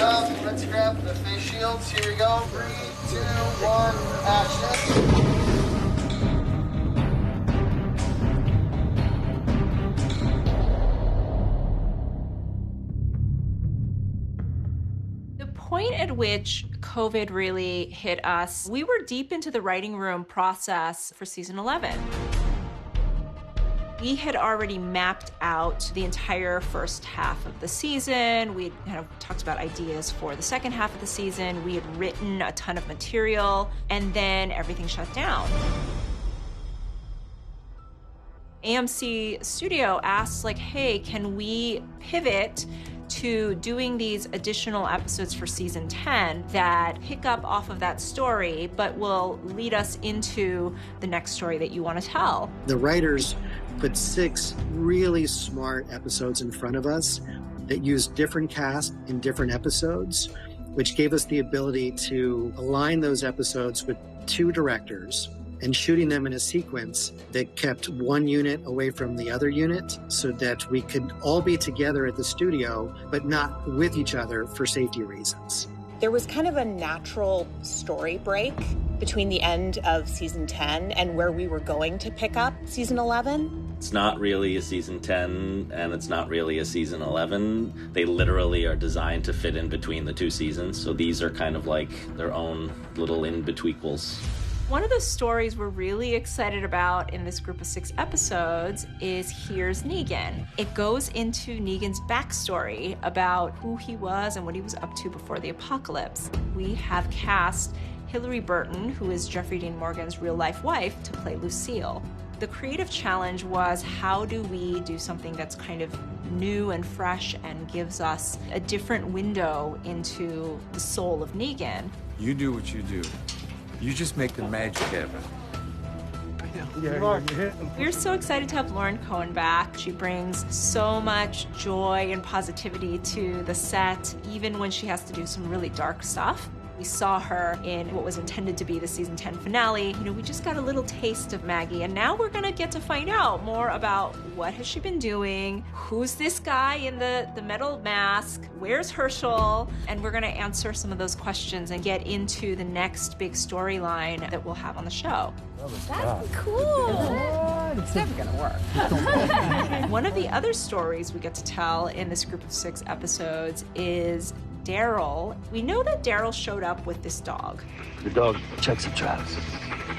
Let's grab the face shields. Here we go. 3, 2, 1, action. The point at which COVID really hit us, we were deep into the writing room process for season 11. We had already mapped out the entire first half of the season. We had kind of talked about ideas for the second half of the season. We had written a ton of material, and then everything shut down. AMC Studio asked, like, hey, can we pivot to doing these additional episodes for season 10 that pick up off of that story, but will lead us into the next story that you want to tell? The writers put 6 really smart episodes in front of us that used different cast in different episodes, which gave us the ability to align those episodes with 2 directors and shooting them in a sequence that kept one unit away from the other unit so that we could all be together at the studio, but not with each other for safety reasons. There was kind of a natural story break between the end of season 10 and where we were going to pick up season 11. It's not really a season 10 and it's not really a season 11. They literally are designed to fit in between the 2 seasons. So these are kind of like their own little in-betweequels. One of the stories we're really excited about in this group of 6 episodes is Here's Negan. It goes into Negan's backstory about who he was and what he was up to before the apocalypse. We have cast Hilary Burton, who is Jeffrey Dean Morgan's real-life wife, to play Lucille. The creative challenge was, how do we do something that's kind of new and fresh and gives us a different window into the soul of Negan? You do what you do. You just make the magic happen. We're so excited to have Lauren Cohen back. She brings so much joy and positivity to the set, even when she has to do some really dark stuff. We saw her in what was intended to be the season 10 finale. You know, we just got a little taste of Maggie, and now we're gonna get to find out more about what has she been doing, who's this guy in the metal mask, where's Herschel, and we're gonna answer some of those questions and get into the next big storyline that we'll have on the show. That's cool. It's never gonna work. One of the other stories we get to tell in this group of 6 episodes is Daryl. We know that Daryl showed up with this dog. The dog checks the traps.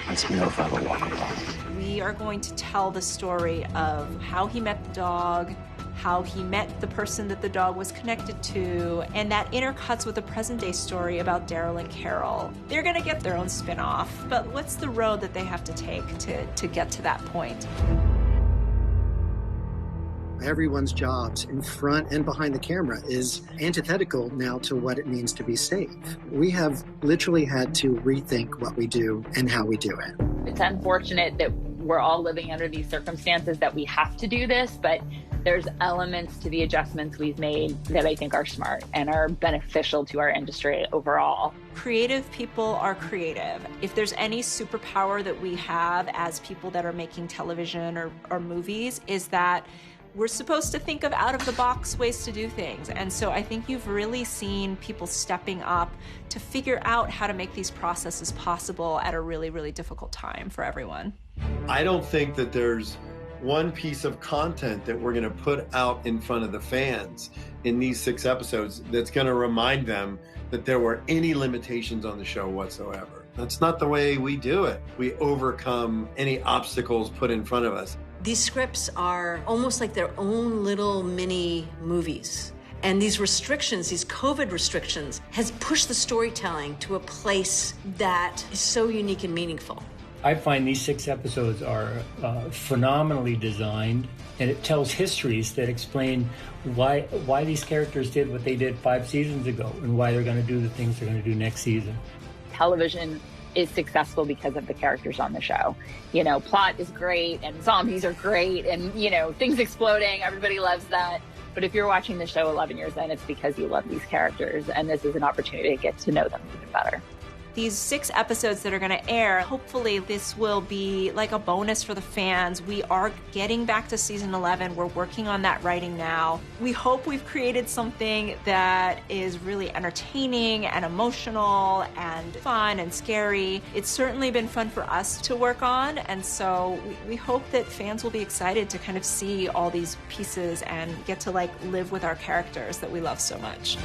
Lets me know if I have a walk along. We are going to tell the story of how he met the dog, how he met the person that the dog was connected to, and that intercuts with a present-day story about Daryl and Carol. They're gonna get their own spin-off, but what's the road that they have to take to get to that point? Everyone's jobs in front and behind the camera is antithetical now to what it means to be safe. We have literally had to rethink what we do and how we do it. It's unfortunate that we're all living under these circumstances that we have to do this, but there's elements to the adjustments we've made that I think are smart and are beneficial to our industry overall. Creative people are creative. If there's any superpower that we have as people that are making television or movies, is that we're supposed to think of out-of-the-box ways to do things. And so I think you've really seen people stepping up to figure out how to make these processes possible at a really, really difficult time for everyone. I don't think that there's one piece of content that we're gonna put out in front of the fans in these 6 episodes that's gonna remind them that there were any limitations on the show whatsoever. That's not the way we do it. We overcome any obstacles put in front of us. These scripts are almost like their own little mini movies. And these restrictions, these COVID restrictions, has pushed the storytelling to a place that is so unique and meaningful. I find these 6 episodes are phenomenally designed, and it tells histories that explain why these characters did what they did 5 seasons ago and why they're going to do the things they're going to do next season. Television is successful because of the characters on the show. You know, plot is great and zombies are great and, you know, things exploding, everybody loves that. But if you're watching the show 11 years in, it's because you love these characters, and this is an opportunity to get to know them even better. These 6 episodes that are going to air, hopefully this will be like a bonus for the fans. We are getting back to season 11. We're working on that writing now. We hope we've created something that is really entertaining and emotional and fun and scary. It's certainly been fun for us to work on, and so we hope that fans will be excited to kind of see all these pieces and get to like live with our characters that we love so much.